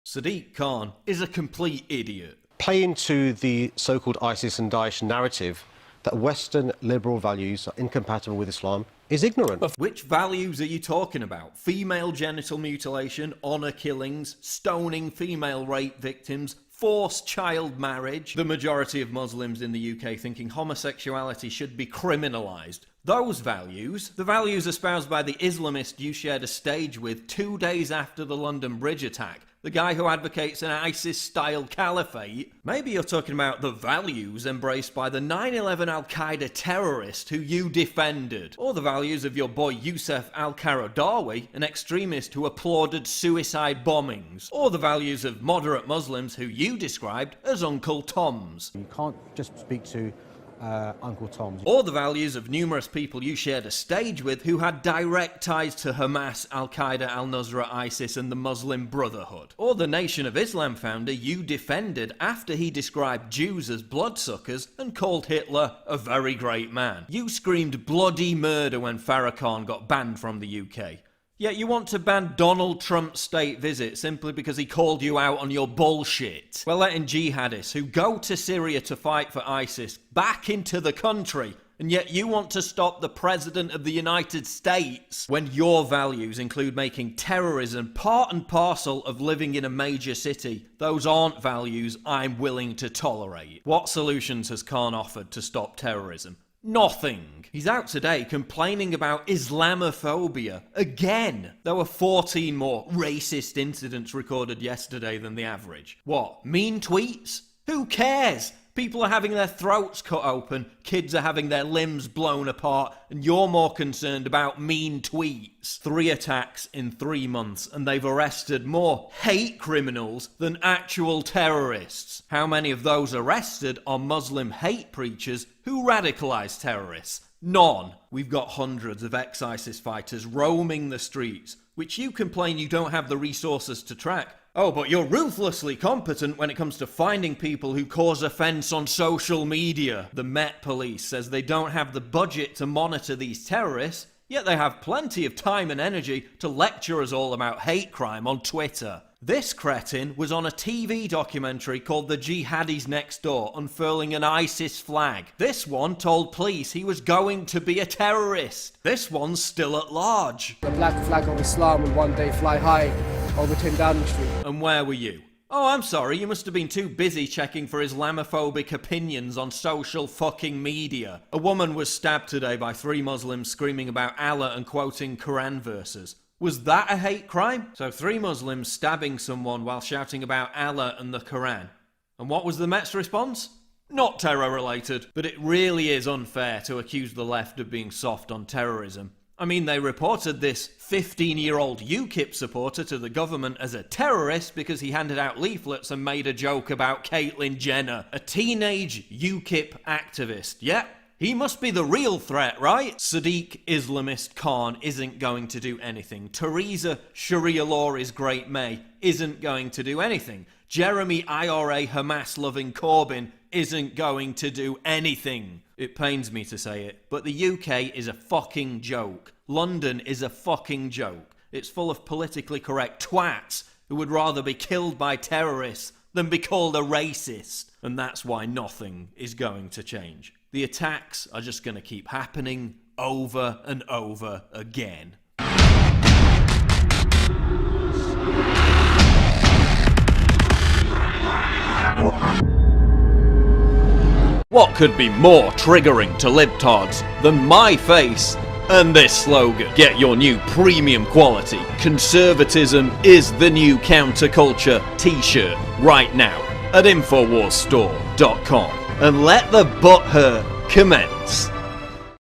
Sadiq Khan is a complete idiot. Playing to the so-called ISIS and Daesh narrative that Western liberal values are incompatible with Islam is ignorant. Which values are you talking about? Female genital mutilation, honour killings, stoning female rape victims, forced child marriage. The majority of Muslims in the UK thinking homosexuality should be criminalised. Those values, the values espoused by the Islamist you shared a stage with 2 days after the London Bridge attack, the guy who advocates an ISIS-style caliphate. Maybe you're talking about the values embraced by the 9/11 al-Qaeda terrorist who you defended. Or the values of your boy Youssef al-Qaradawi, an extremist who applauded suicide bombings. Or the values of moderate Muslims who you described as Uncle Toms. You can't just speak to Uncle Tom's. Or the values of numerous people you shared a stage with who had direct ties to Hamas, Al-Qaeda, Al-Nusra, ISIS and the Muslim Brotherhood. Or the Nation of Islam founder you defended after he described Jews as bloodsuckers and called Hitler a very great man. You screamed bloody murder when Farrakhan got banned from the UK. Yet you want to ban Donald Trump's state visit simply because he called you out on your bullshit. We're letting jihadists who go to Syria to fight for ISIS back into the country, and yet you want to stop the President of the United States when your values include making terrorism part and parcel of living in a major city. Those aren't values I'm willing to tolerate. What solutions has Khan offered to stop terrorism? Nothing. He's out today complaining about Islamophobia again. There were 14 more racist incidents recorded yesterday than the average. What? Mean tweets? Who cares? People are having their throats cut open, kids are having their limbs blown apart, and you're more concerned about mean tweets. 3 attacks in 3 months, and they've arrested more hate criminals than actual terrorists. How many of those arrested are Muslim hate preachers who radicalise terrorists? None. We've got hundreds of ex-ISIS fighters roaming the streets, which you complain you don't have the resources to track. Oh, but you're ruthlessly competent when it comes to finding people who cause offence on social media. The Met Police says they don't have the budget to monitor these terrorists, yet they have plenty of time and energy to lecture us all about hate crime on Twitter. This cretin was on a TV documentary called The Jihadis Next Door, unfurling an ISIS flag. This one told police he was going to be a terrorist. This one's still at large. The black flag of Islam will one day fly high over 10 Downing Street. And where were you? Oh, I'm sorry, you must have been too busy checking for Islamophobic opinions on social fucking media. A woman was stabbed today by 3 Muslims screaming about Allah and quoting Quran verses. Was that a hate crime? So 3 Muslims stabbing someone while shouting about Allah and the Quran. And what was the Met's response? Not terror related. But it really is unfair to accuse the left of being soft on terrorism. I mean, they reported this 15-year-old UKIP supporter to the government as a terrorist because he handed out leaflets and made a joke about Caitlyn Jenner, a teenage UKIP activist. Yep. He must be the real threat, right? Sadiq Islamist Khan isn't going to do anything. Theresa Sharia law is great May isn't going to do anything. Jeremy IRA Hamas-loving Corbyn isn't going to do anything. It pains me to say it, but the UK is a fucking joke. London is a fucking joke. It's full of politically correct twats who would rather be killed by terrorists than be called a racist. And that's why nothing is going to change. The attacks are just going to keep happening over and over again. What could be more triggering to libtards than my face and this slogan? Get your new premium quality "Conservatism is the new counterculture" t-shirt right now at InfoWarsStore.com and let the butthurt commence.